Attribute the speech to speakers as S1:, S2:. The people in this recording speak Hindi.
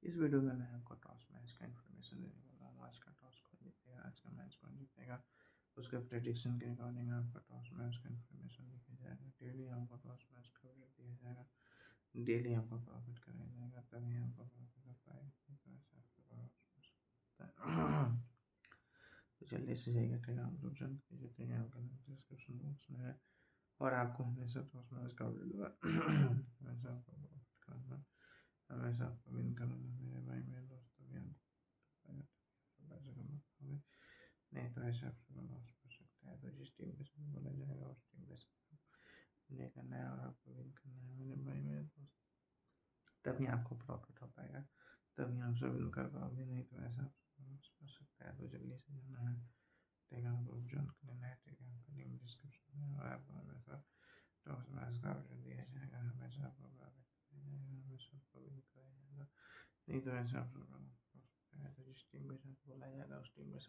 S1: इस वीडियो में मैं आपको टॉस मैच का इन्फॉर्मेशन देने वाला हूँ। आज का टॉस कौन जीतेगा, आज का मैच कौन जीतेगा, उसके प्रेडिक्शन के अकॉर्डिंग आपका टॉस मैच का इन्फॉर्मेशन दिया जाएगा। डेली आपको टॉस मैच का अपडेट दिया जाएगा, डेली आपको प्रॉफिट कराया जाएगा, तभी आपको प्रॉफिट हो पाएगा। तो ऐसा आपको तो जल्दी से जाइए टेलीग्राम ग्रुप ज्वाइन कीजिए, टेलीग्राम का लिंक डिस्क्रिप्शन बॉक्स में है और आपको हमेशा टॉस मैच का अपडेट दूंगा। हमेशा आपको प्रॉफिट करना, हमेशा आपको विन करना। मेरे भाई मेरे दोस्तों भी आपको पैसे कमा पाओगे, नहीं तो ऐसे आपसे लॉस कर सकता है। तो जिस टीम के साथ बोला जाएगा उस टीम के साथ नहीं करना है और आपको विन करना है मेरे भाई मेरे दोस्त, तभी आपको प्रॉफिट हो पाएगा, तभी आप सब विन कर पाओगे, नहीं तो ऐसा आपसे लॉस कर सकता है। तो जल्दी से जाना है टेलीग्राम ग्रुप ज्वाइन कर लेना है, टेलीग्राम का लिंक डिस्क्रिप्शन में, और आपको हमेशा टॉस मैच का अपडेट दिया जाएगा, हमेशा आपको प्रॉफिट कराया जाएगा, हमेशा आपको विन कराया जाएगा, नहीं तो ऐसा आप सब तो जिस टीम के साथ बोला जाएगा उस टीम के साथ